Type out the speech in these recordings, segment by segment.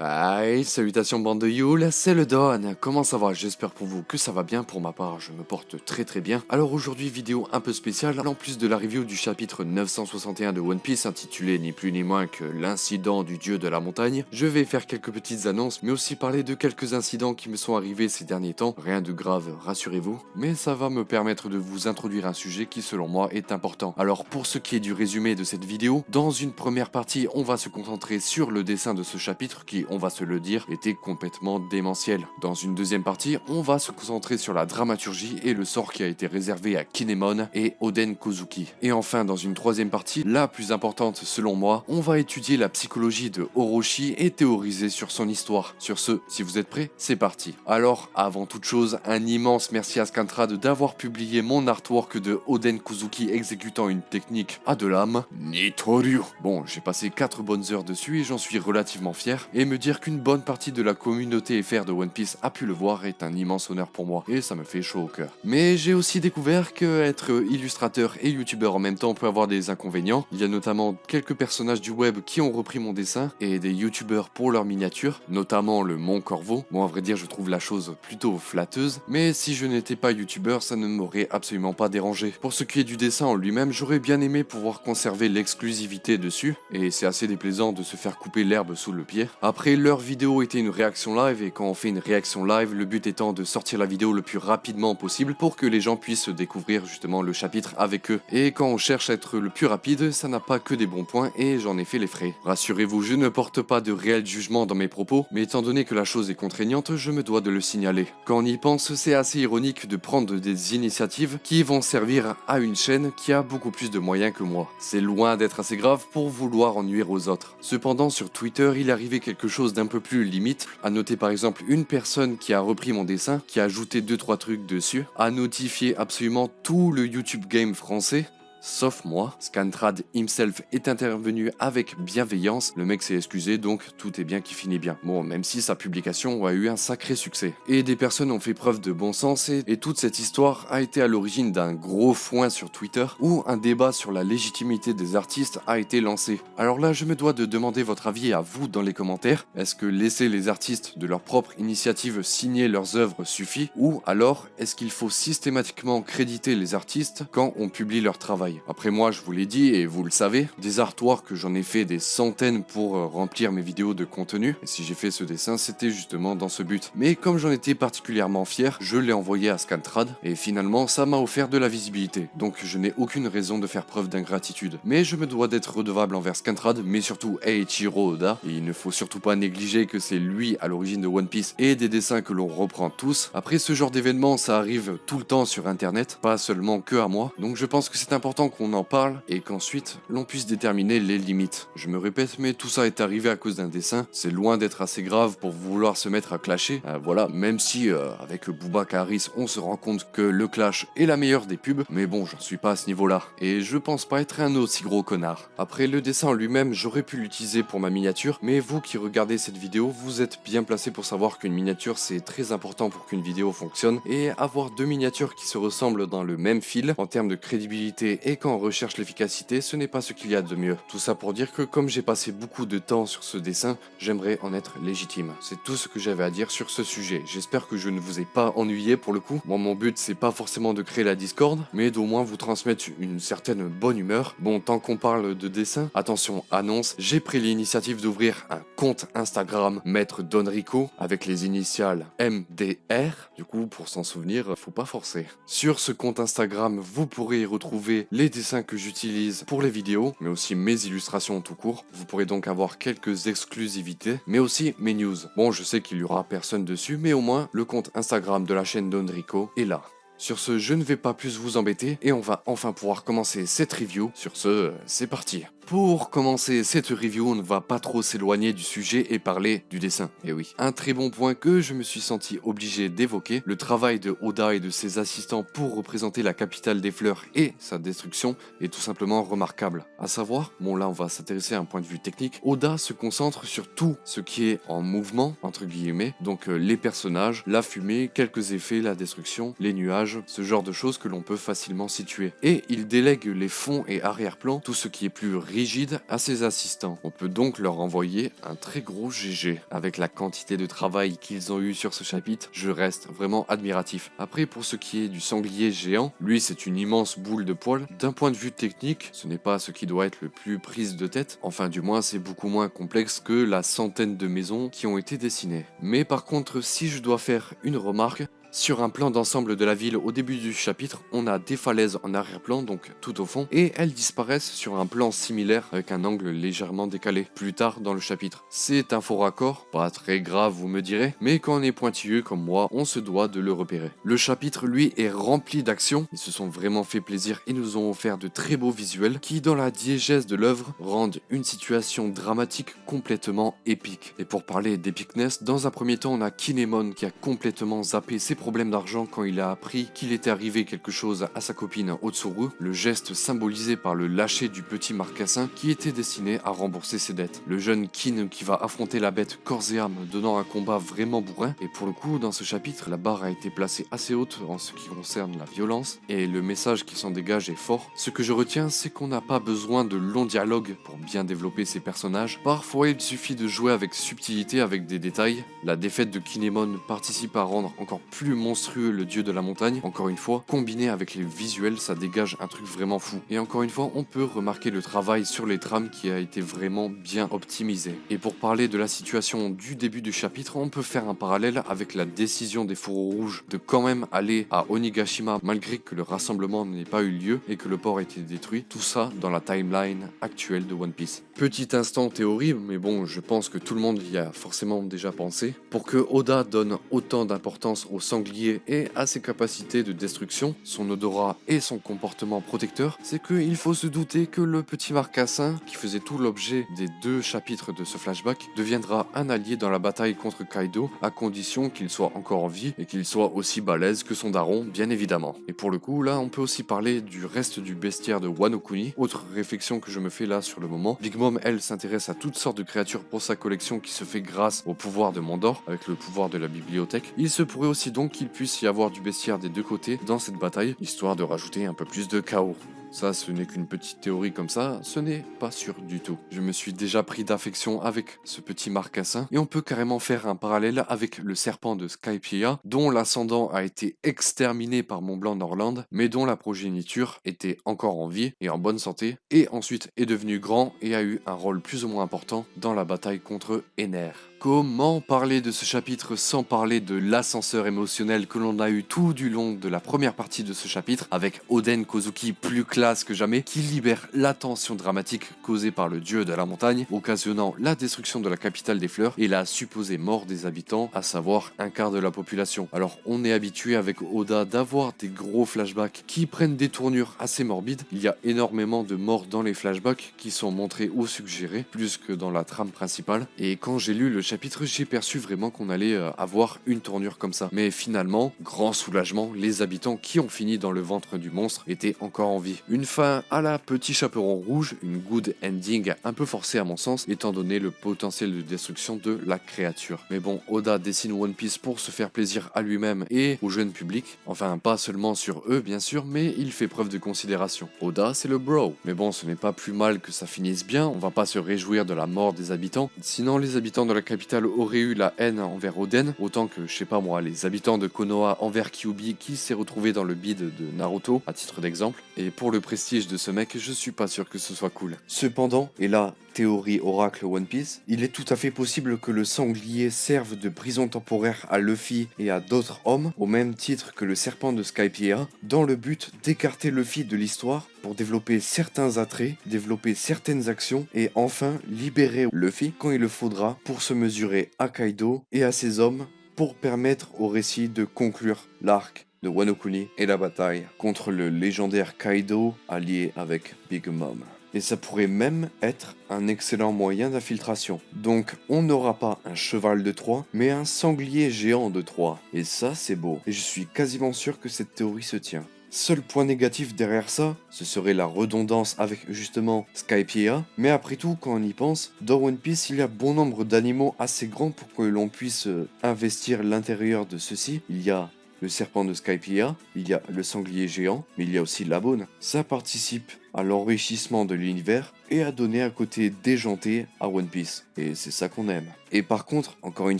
Aïe, salutations bande de Yule, c'est le Don. Comment ça va? J'espère pour vous que ça va bien. Pour ma part, je me porte très bien. Alors aujourd'hui, vidéo un peu spéciale. En plus de la review du chapitre 961 de One Piece, intitulé ni plus ni moins que l'incident du dieu de la montagne, je vais faire quelques petites annonces, mais aussi parler de quelques incidents qui me sont arrivés ces derniers temps. Rien de grave, rassurez-vous, mais ça va me permettre de vous introduire un sujet qui selon moi est important. Alors pour ce qui est du résumé de cette vidéo, dans une première partie, on va se concentrer sur le dessin de ce chapitre qui, on va se le dire, était complètement démentiel. Dans une deuxième partie, on va se concentrer sur la dramaturgie et le sort qui a été réservé à Kinemon et Oden Kozuki. Et enfin, dans une troisième partie, la plus importante selon moi, on va étudier la psychologie de Orochi et théoriser sur son histoire. Sur ce, si vous êtes prêts, c'est parti. Alors, avant toute chose, un immense merci à Scantrad d'avoir publié mon artwork de Oden Kozuki exécutant une technique à de l'âme, Nitoryu. Bon, j'ai passé 4 bonnes heures dessus et j'en suis relativement fier, et me dire qu'une bonne partie de la communauté FR de One Piece a pu le voir est un immense honneur pour moi, et ça me fait chaud au cœur. Mais j'ai aussi découvert que être illustrateur et youtubeur en même temps peut avoir des inconvénients. Il y a notamment quelques personnages du web qui ont repris mon dessin, et des youtubeurs pour leurs miniatures, notamment le Mont Corvo. Bon, à vrai dire, je trouve la chose plutôt flatteuse, mais si je n'étais pas youtubeur, ça ne m'aurait absolument pas dérangé. Pour ce qui est du dessin en lui-même, j'aurais bien aimé pouvoir conserver l'exclusivité dessus, et c'est assez déplaisant de se faire couper l'herbe sous le pied. Après, leur vidéo était une réaction live, et quand on fait une réaction live, le but étant de sortir la vidéo le plus rapidement possible pour que les gens puissent découvrir justement le chapitre avec eux. Et quand on cherche à être le plus rapide, ça n'a pas que des bons points, et j'en ai fait les frais. Rassurez-vous, je ne porte pas de réel jugement dans mes propos, mais étant donné que la chose est contraignante, je me dois de le signaler. Quand on y pense, c'est assez ironique de prendre des initiatives qui vont servir à une chaîne qui a beaucoup plus de moyens que moi. C'est loin d'être assez grave pour vouloir en nuire aux autres. Cependant, sur Twitter, il est arrivé quelque chose d'un peu plus limite. À noter par exemple une personne qui a repris mon dessin, qui a ajouté 2-3 trucs dessus, a notifié absolument tout le YouTube game français, sauf moi. Scantrad himself est intervenu avec bienveillance, le mec s'est excusé, donc tout est bien qui finit bien. Bon, même si sa publication a eu un sacré succès. Et des personnes ont fait preuve de bon sens, et toute cette histoire a été à l'origine d'un gros foin sur Twitter, où un débat sur la légitimité des artistes a été lancé. Alors là, je me dois de demander votre avis à vous dans les commentaires. Est-ce que laisser les artistes de leur propre initiative signer leurs œuvres suffit, ou alors est-ce qu'il faut systématiquement créditer les artistes quand on publie leur travail? Après moi, je vous l'ai dit et vous le savez, des artworks, j'en ai fait des centaines pour remplir mes vidéos de contenu, et si j'ai fait ce dessin, c'était justement dans ce but. Mais comme j'en étais particulièrement fier, je l'ai envoyé à Scantrad, et finalement ça m'a offert de la visibilité, donc je n'ai aucune raison de faire preuve d'ingratitude. Mais je me dois d'être redevable envers Scantrad, mais surtout Eiichiro Oda, et il ne faut surtout pas négliger que c'est lui à l'origine de One Piece et des dessins que l'on reprend tous. Après, ce genre d'événement, ça arrive tout le temps sur internet, pas seulement que à moi, donc je pense que c'est important qu'on en parle et qu'ensuite l'on puisse déterminer les limites. Je me répète, mais tout ça est arrivé à cause d'un dessin, c'est loin d'être assez grave pour vouloir se mettre à clasher. Voilà, même si avec Booba Karis on se rend compte que le clash est la meilleure des pubs, mais bon, j'en suis pas à ce niveau-là, et je pense pas être un aussi gros connard. Après, le dessin en lui-même, j'aurais pu l'utiliser pour ma miniature, mais vous qui regardez cette vidéo, vous êtes bien placé pour savoir qu'une miniature c'est très important pour qu'une vidéo fonctionne, et avoir deux miniatures qui se ressemblent dans le même fil, en termes de crédibilité et quand on recherche l'efficacité, ce n'est pas ce qu'il y a de mieux. Tout ça pour dire que comme j'ai passé beaucoup de temps sur ce dessin, j'aimerais en être légitime. C'est tout ce que j'avais à dire sur ce sujet. J'espère que je ne vous ai pas ennuyé pour le coup. Moi, mon but c'est pas forcément de créer la discorde, mais d'au moins vous transmettre une certaine bonne humeur. Bon, tant qu'on parle de dessin, attention, annonce, j'ai pris l'initiative d'ouvrir un compte Instagram Maître Donrico avec les initiales MDR. Du coup, pour s'en souvenir, faut pas forcer. Sur ce compte Instagram, vous pourrez y retrouver les dessins que j'utilise pour les vidéos, mais aussi mes illustrations tout court. Vous pourrez donc avoir quelques exclusivités, mais aussi mes news. Bon, je sais qu'il y aura personne dessus, mais au moins, le compte Instagram de la chaîne Donrico est là. Sur ce, je ne vais pas plus vous embêter, et on va enfin pouvoir commencer cette review. Sur ce, c'est parti. Pour commencer cette review, on ne va pas trop s'éloigner du sujet et parler du dessin. Et oui, un très bon point que je me suis senti obligé d'évoquer, le travail de Oda et de ses assistants pour représenter la capitale des fleurs et sa destruction est tout simplement remarquable. À savoir, bon là on va s'intéresser à un point de vue technique, Oda se concentre sur tout ce qui est en mouvement, entre guillemets, donc les personnages, la fumée, quelques effets, la destruction, les nuages, ce genre de choses que l'on peut facilement situer. Et il délègue les fonds et arrière-plans, tout ce qui est plus riche rigide à ses assistants. On peut donc leur envoyer un très gros GG. Avec la quantité de travail qu'ils ont eu sur ce chapitre, je reste vraiment admiratif. Après, pour ce qui est du sanglier géant, lui c'est une immense boule de poils. D'un point de vue technique, ce n'est pas ce qui doit être le plus prise de tête. Enfin, du moins, c'est beaucoup moins complexe que la centaine de maisons qui ont été dessinées. Mais par contre, si je dois faire une remarque, sur un plan d'ensemble de la ville au début du chapitre, on a des falaises en arrière-plan, donc tout au fond, et elles disparaissent sur un plan similaire avec un angle légèrement décalé, plus tard dans le chapitre. C'est un faux raccord, pas très grave vous me direz, mais quand on est pointilleux comme moi, on se doit de le repérer. Le chapitre lui est rempli d'actions, ils se sont vraiment fait plaisir et nous ont offert de très beaux visuels qui dans la diégèse de l'œuvre rendent une situation dramatique complètement épique. Et pour parler d'épicness, dans un premier temps on a Kinemon qui a complètement zappé ses problèmes d'argent quand il a appris qu'il était arrivé quelque chose à sa copine Otsuru, le geste symbolisé par le lâcher du petit marcassin qui était destiné à rembourser ses dettes. Le jeune Kin qui va affronter la bête corps et âme, donnant un combat vraiment bourrin, et pour le coup dans ce chapitre la barre a été placée assez haute en ce qui concerne la violence, et le message qui s'en dégage est fort. Ce que je retiens, c'est qu'on n'a pas besoin de longs dialogues pour bien développer ses personnages. Parfois il suffit de jouer avec subtilité, avec des détails. La défaite de Kinemon participe à rendre encore plus monstrueux le dieu de la montagne. Encore une fois, combiné avec les visuels, ça dégage un truc vraiment fou. Et encore une fois, on peut remarquer le travail sur les trames qui a été vraiment bien optimisé. Et pour parler de la situation du début du chapitre, on peut faire un parallèle avec la décision des fourreaux rouges de quand même aller à Onigashima malgré que le rassemblement n'ait pas eu lieu et que le port ait été détruit. Tout ça dans la timeline actuelle de One Piece. Petit instant théorie, mais bon, je pense que tout le monde y a forcément déjà pensé. Pour que Oda donne autant d'importance au sanglier et à ses capacités de destruction, son odorat et son comportement protecteur, c'est qu'il faut se douter que le petit marcassin, qui faisait tout l'objet des 2 chapitres de ce flashback, deviendra un allié dans la bataille contre Kaido, à condition qu'il soit encore en vie et qu'il soit aussi balèze que son daron, bien évidemment. Et pour le coup, là, on peut aussi parler du reste du bestiaire de Wano Kuni. Autre réflexion que je me fais là sur le moment, Big Mom, elle, s'intéresse à toutes sortes de créatures pour sa collection qui se fait grâce au pouvoir de Mandor, avec le pouvoir de la bibliothèque. Il se pourrait aussi donc qu'il puisse y avoir du bestiaire des 2 côtés dans cette bataille, histoire de rajouter un peu plus de chaos. Ça, ce n'est qu'une petite théorie comme ça, ce n'est pas sûr du tout. Je me suis déjà pris d'affection avec ce petit marcassin, et on peut carrément faire un parallèle avec le serpent de Skypiea, dont l'ascendant a été exterminé par Mont Blanc Norland, mais dont la progéniture était encore en vie et en bonne santé, et ensuite est devenu grand et a eu un rôle plus ou moins important dans la bataille contre Ener. Comment parler de ce chapitre sans parler de l'ascenseur émotionnel que l'on a eu tout du long de la première partie de ce chapitre, avec Oden Kozuki plus classe que jamais, qui libère la tension dramatique causée par le dieu de la montagne, occasionnant la destruction de la capitale des fleurs et la supposée mort des habitants, à savoir un quart de la population. Alors on est habitué avec Oda d'avoir des gros flashbacks qui prennent des tournures assez morbides. Il y a énormément de morts dans les flashbacks qui sont montrés ou suggérés, plus que dans la trame principale, et quand j'ai lu le chapitre, j'ai perçu vraiment qu'on allait avoir une tournure comme ça. Mais finalement, grand soulagement, les habitants qui ont fini dans le ventre du monstre étaient encore en vie. Une fin à la petit chaperon rouge, une good ending un peu forcée à mon sens, étant donné le potentiel de destruction de la créature. Mais bon, Oda dessine One Piece pour se faire plaisir à lui-même et au jeune public. Enfin, pas seulement sur eux bien sûr, mais il fait preuve de considération. Oda, c'est le bro. Mais bon, ce n'est pas plus mal que ça finisse bien, on va pas se réjouir de la mort des habitants. Sinon, les habitants de la capitale aurait eu la haine envers Oden, autant que, je sais pas moi, les habitants de Konoha envers Kyuubi qui s'est retrouvé dans le bid de Naruto, à titre d'exemple. Et pour le prestige de ce mec, je suis pas sûr que ce soit cool. Cependant, et là, théorie oracle One Piece, il est tout à fait possible que le sanglier serve de prison temporaire à Luffy et à d'autres hommes, au même titre que le serpent de Skypiea, dans le but d'écarter Luffy de l'histoire pour développer certains attraits, développer certaines actions et enfin libérer Luffy quand il le faudra pour se mesurer à Kaido et à ses hommes pour permettre au récit de conclure l'arc de Wano Kuni et la bataille contre le légendaire Kaido allié avec Big Mom. Et ça pourrait même être un excellent moyen d'infiltration. Donc on n'aura pas un cheval de Troie, mais un sanglier géant de Troie. Et ça c'est beau. Et je suis quasiment sûr que cette théorie se tient. Seul point négatif derrière ça, ce serait la redondance avec justement Skypiea, mais après tout, quand on y pense, dans One Piece, il y a bon nombre d'animaux assez grands pour que l'on puisse investir l'intérieur de ceux-ci. Il y a le serpent de Skypiea, il y a le sanglier géant, mais il y a aussi la Bonne. Ça participe à l'enrichissement de l'univers et à donner un côté déjanté à One Piece. Et c'est ça qu'on aime. Et par contre, encore une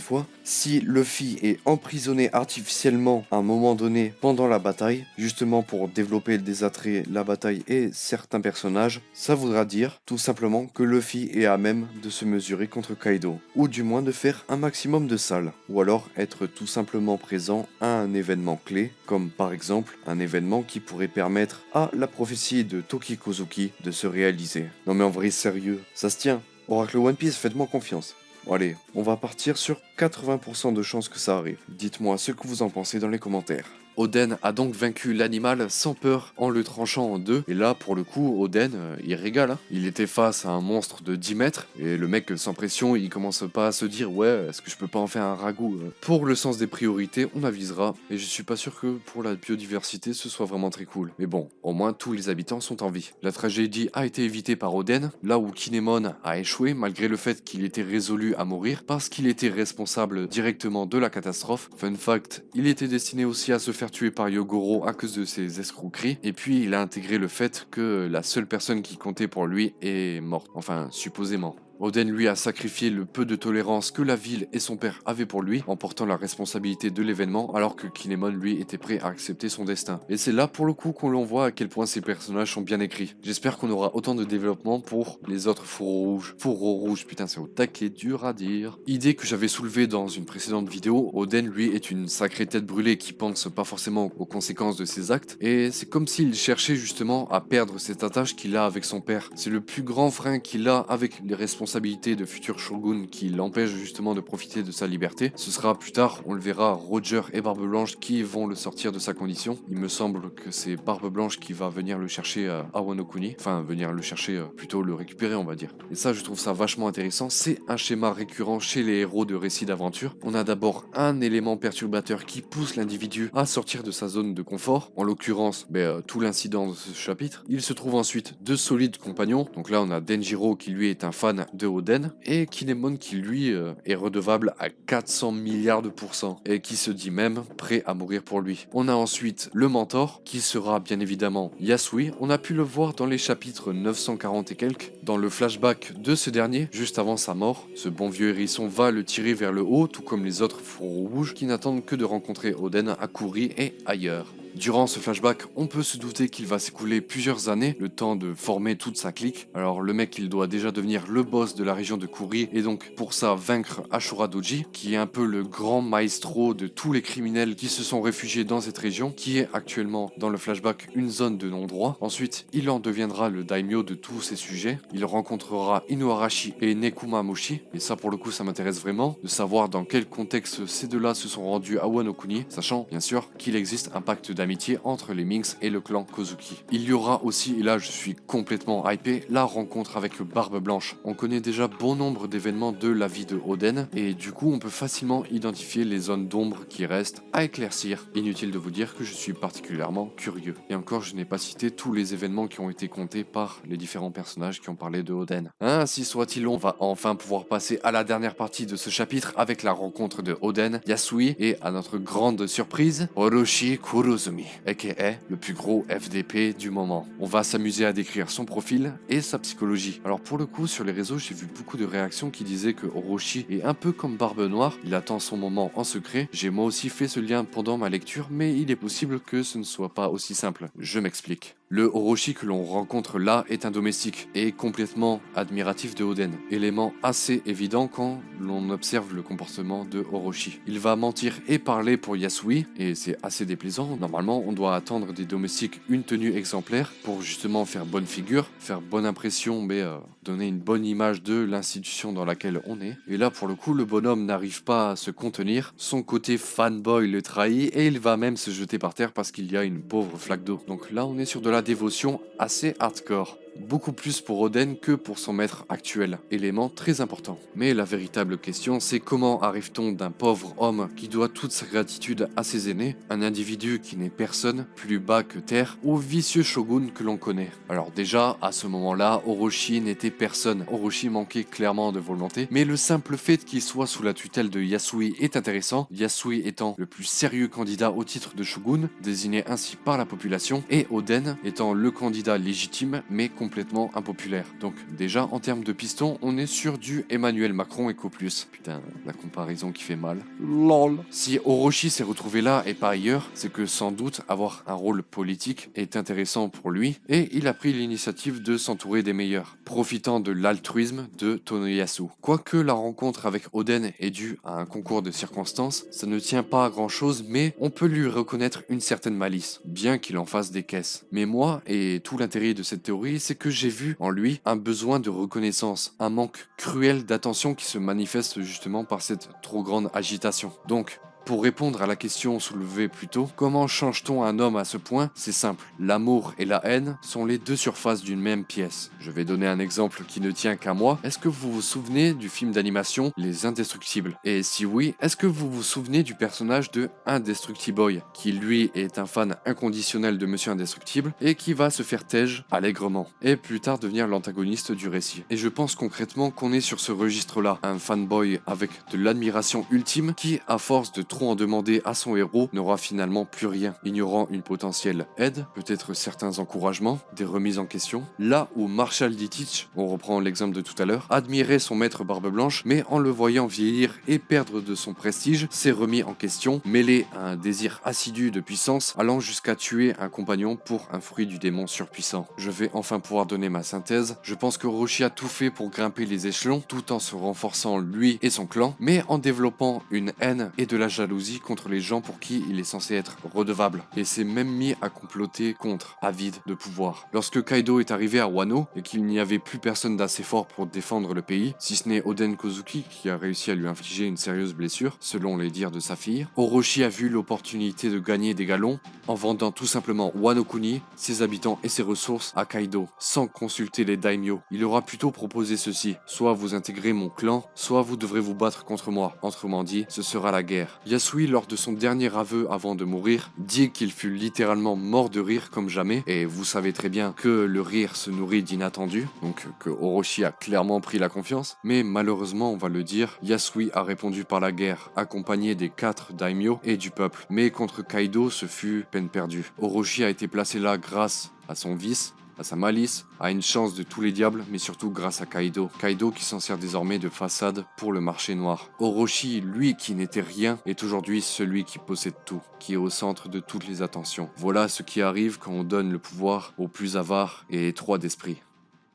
fois, si Luffy est emprisonné artificiellement à un moment donné pendant la bataille, justement pour développer des attraits, la bataille et certains personnages, ça voudra dire tout simplement que Luffy est à même de se mesurer contre Kaido, ou du moins de faire un maximum de salles, ou alors être tout simplement présent à un événement clé, comme par exemple un événement qui pourrait permettre à la prophétie de Toki Kozuki de se réaliser. Non mais en vrai sérieux, ça se tient. Oracle One Piece, faites-moi confiance. Bon allez, on va partir sur 80% de chances que ça arrive. Dites-moi ce que vous en pensez dans les commentaires. Oden a donc vaincu l'animal sans peur en le tranchant en deux. Et là, pour le coup, Oden, il régale. Hein. Il était face à un monstre de 10 mètres. Et le mec, sans pression, il commence pas à se dire ouais, est-ce que je peux pas en faire un ragoût. Pour le sens des priorités, on avisera. Et je suis pas sûr que pour la biodiversité, ce soit vraiment très cool. Mais bon, au moins tous les habitants sont en vie. La tragédie a été évitée par Oden, là où Kinemon a échoué malgré le fait qu'il était résolu à mourir parce qu'il était responsable directement de la catastrophe. Fun fact, il était destiné aussi à se faire tué par Yogoro à cause de ses escroqueries, et puis il a intégré le fait que la seule personne qui comptait pour lui est morte, enfin supposément. Oden lui a sacrifié le peu de tolérance que la ville et son père avaient pour lui en portant la responsabilité de l'événement alors que Kinemon lui était prêt à accepter son destin. Et c'est là pour le coup qu'on l'on voit à quel point ces personnages sont bien écrits. J'espère qu'on aura autant de développement pour les autres fourreaux rouges. Fourreaux rouges, putain c'est au taquet, dur à dire. Idée que j'avais soulevée dans une précédente vidéo, Oden lui est une sacrée tête brûlée qui pense pas forcément aux conséquences de ses actes et c'est comme s'il cherchait justement à perdre cette attache qu'il a avec son père. C'est le plus grand frein qu'il a avec les responsabilités de futur shogun qui l'empêche justement de profiter de sa liberté. Ce sera plus tard, on le verra, Roger et Barbe Blanche qui vont le sortir de sa condition. Il me semble que c'est Barbe Blanche qui va venir le chercher à Wano Kuni. Enfin, venir le chercher, plutôt le récupérer on va dire. Et ça je trouve ça vachement intéressant. C'est un schéma récurrent chez les héros de récits d'aventure. On a d'abord un élément perturbateur qui pousse l'individu à sortir de sa zone de confort. En l'occurrence, tout l'incident de ce chapitre. Il se trouve ensuite de solides compagnons. Donc là on a Denjiro qui lui est un fan de Oden et Kinemon qui lui est redevable à 400 milliards de pourcents et qui se dit même prêt à mourir pour lui. On a ensuite le mentor qui sera bien évidemment Yasui. On a pu le voir dans les chapitres 940 et quelques dans le flashback de ce dernier juste avant sa mort. Ce bon vieux hérisson va le tirer vers le haut tout comme les autres fourreaux rouges qui n'attendent que de rencontrer Oden à Kuri et ailleurs. Durant ce flashback, on peut se douter qu'il va s'écouler plusieurs années, le temps de former toute sa clique. Alors le mec, il doit déjà devenir le boss de la région de Kuri et donc pour ça vaincre Ashura Doji, qui est un peu le grand maestro de tous les criminels qui se sont réfugiés dans cette région, qui est actuellement dans le flashback une zone de non-droit. Ensuite, il en deviendra le daimyo de tous ces sujets. Il rencontrera Inuarashi et Nekuma Mushi, et ça pour le coup ça m'intéresse vraiment, de savoir dans quel contexte ces deux-là se sont rendus à Wano Kuni, sachant bien sûr qu'il existe un pacte d'amitié entre les Minks et le clan Kozuki. Il y aura aussi, et là je suis complètement hypé, la rencontre avec Barbe Blanche. On connaît déjà bon nombre d'événements de la vie de Oden, et du coup on peut facilement identifier les zones d'ombre qui restent à éclaircir. Inutile de vous dire que je suis particulièrement curieux. Et encore, je n'ai pas cité tous les événements qui ont été comptés par les différents personnages qui ont parlé de Oden. Ainsi soit-il, on va enfin pouvoir passer à la dernière partie de ce chapitre avec la rencontre de Oden, Yasui et, à notre grande surprise, Orochi Kurozumi, aka le plus gros FDP du moment. On va s'amuser à décrire son profil et sa psychologie. Alors pour le coup, sur les réseaux, j'ai vu beaucoup de réactions qui disaient que Orochi est un peu comme Barbe Noire, il attend son moment en secret. J'ai moi aussi fait ce lien pendant ma lecture, mais il est possible que ce ne soit pas aussi simple. Je m'explique. Le Orochi que l'on rencontre là est un domestique et complètement admiratif de Oden, élément assez évident quand l'on observe le comportement de Orochi. Il va mentir et parler pour Yasui, et c'est assez déplaisant. Normalement, on doit attendre des domestiques une tenue exemplaire pour justement faire bonne figure, faire bonne impression, mais donner une bonne image de l'institution dans laquelle on est. Et là, pour le coup, le bonhomme n'arrive pas à se contenir, son côté fanboy le trahit, et il va même se jeter par terre parce qu'il y a une pauvre flaque d'eau. Donc là, on est sur de la dévotion assez hardcore. beaucoup plus pour Oden que pour son maître actuel, élément très important. Mais la véritable question, c'est comment arrive-t-on d'un pauvre homme qui doit toute sa gratitude à ses aînés, un individu qui n'est personne, plus bas que terre, au vicieux shogun que l'on connaît. Alors déjà, à ce moment-là, Orochi n'était personne. Orochi manquait clairement de volonté, mais le simple fait qu'il soit sous la tutelle de Yasui est intéressant, Yasui étant le plus sérieux candidat au titre de shogun, désigné ainsi par la population, et Oden étant le candidat légitime, mais complètement impopulaire. Donc déjà, en termes de piston, on est sur du Emmanuel Macron Ecoplus. Putain, la comparaison qui fait mal. LOL. Si Orochi s'est retrouvé là et pas ailleurs, c'est que sans doute avoir un rôle politique est intéressant pour lui, et il a pris l'initiative de s'entourer des meilleurs, profitant de l'altruisme de Tonoyasu. Quoique la rencontre avec Oden est due à un concours de circonstances, ça ne tient pas à grand chose, mais on peut lui reconnaître une certaine malice, bien qu'il en fasse des caisses. Mais moi, et tout l'intérêt de cette théorie, c'est que j'ai vu en lui un besoin de reconnaissance, un manque cruel d'attention qui se manifeste justement par cette trop grande agitation. Donc, pour répondre à la question soulevée plus tôt, comment change-t-on un homme à ce point? C'est simple. L'amour et la haine sont les deux surfaces d'une même pièce. Je vais donner un exemple qui ne tient qu'à moi. Est-ce que vous vous souvenez du film d'animation Les Indestructibles? Et si oui, est-ce que vous vous souvenez du personnage de Indestructiboy, qui lui est un fan inconditionnel de Monsieur Indestructible et qui va se faire tège allègrement, et plus tard devenir l'antagoniste du récit. Et je pense concrètement qu'on est sur ce registre-là, un fanboy avec de l'admiration ultime qui, à force de trop en demander à son héros, n'aura finalement plus rien, ignorant une potentielle aide, peut-être certains encouragements, des remises en question. Là où Marshall D. Teach, on reprend l'exemple de tout à l'heure, admirait son maître Barbe Blanche, mais en le voyant vieillir et perdre de son prestige, s'est remis en question, mêlé à un désir assidu de puissance, allant jusqu'à tuer un compagnon pour un fruit du démon surpuissant. Je vais enfin pouvoir donner ma synthèse. Je pense que Orochi a tout fait pour grimper les échelons, tout en se renforçant lui et son clan, mais en développant une haine et de la jalousie contre les gens pour qui il est censé être redevable, et s'est même mis à comploter contre, avide de pouvoir. Lorsque Kaido est arrivé à Wano et qu'il n'y avait plus personne d'assez fort pour défendre le pays, si ce n'est Oden Kozuki qui a réussi à lui infliger une sérieuse blessure, selon les dires de sa fille, Orochi a vu l'opportunité de gagner des galons en vendant tout simplement Wano Kuni, ses habitants et ses ressources à Kaido, sans consulter les daimyo. Il aura plutôt proposé ceci: soit vous intégrez mon clan, soit vous devrez vous battre contre moi. Autrement dit, ce sera la guerre. Yasui, lors de son dernier aveu avant de mourir, dit qu'il fut littéralement mort de rire comme jamais, et vous savez très bien que le rire se nourrit d'inattendus, donc que Orochi a clairement pris la confiance, mais malheureusement on va le dire, Yasui a répondu par la guerre, accompagné des 4 daimyo et du peuple, mais contre Kaido ce fut peine perdue. Orochi a été placé là grâce à son vice, à sa malice, à une chance de tous les diables, mais surtout grâce à Kaido. Kaido qui s'en sert désormais de façade pour le marché noir. Orochi, lui qui n'était rien, est aujourd'hui celui qui possède tout, qui est au centre de toutes les attentions. Voilà ce qui arrive quand on donne le pouvoir aux plus avares et étroits d'esprit.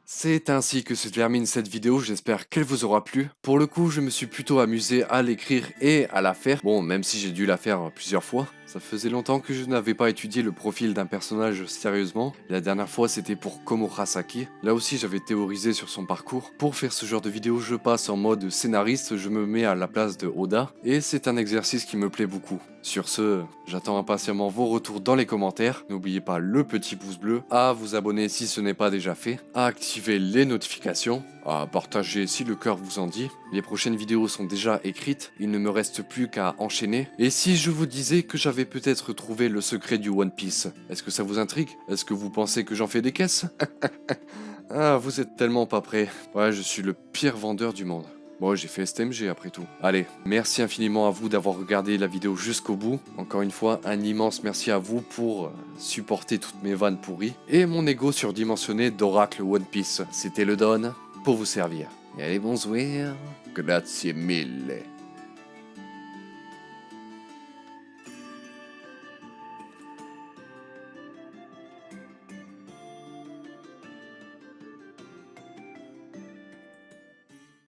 C'est ainsi que se termine cette vidéo, j'espère qu'elle vous aura plu. Pour le coup, je me suis plutôt amusé à l'écrire et à la faire. Bon, même si j'ai dû la faire plusieurs fois. Ça faisait longtemps que je n'avais pas étudié le profil d'un personnage sérieusement. La dernière fois, c'était pour Komurasaki. Là aussi, j'avais théorisé sur son parcours. Pour faire ce genre de vidéo, je passe en mode scénariste, je me mets à la place de Oda. Et c'est un exercice qui me plaît beaucoup. Sur ce, j'attends impatiemment vos retours dans les commentaires. N'oubliez pas le petit pouce bleu, à vous abonner si ce n'est pas déjà fait, à activer les notifications, à partager si le cœur vous en dit. Les prochaines vidéos sont déjà écrites, il ne me reste plus qu'à enchaîner. Et si je vous disais que j'avais peut-être trouvé le secret du One Piece, est-ce que ça vous intrigue? Est-ce que vous pensez que j'en fais des caisses? Ah, vous êtes tellement pas prêts. Ouais, je suis le pire vendeur du monde. Bon, j'ai fait STMG après tout. Allez, merci infiniment à vous d'avoir regardé la vidéo jusqu'au bout. Encore une fois, un immense merci à vous pour supporter toutes mes vannes pourries. Et mon ego surdimensionné d'Oracle One Piece. C'était le Don pour vous servir. Et allez, bonsoir. Grazie mille.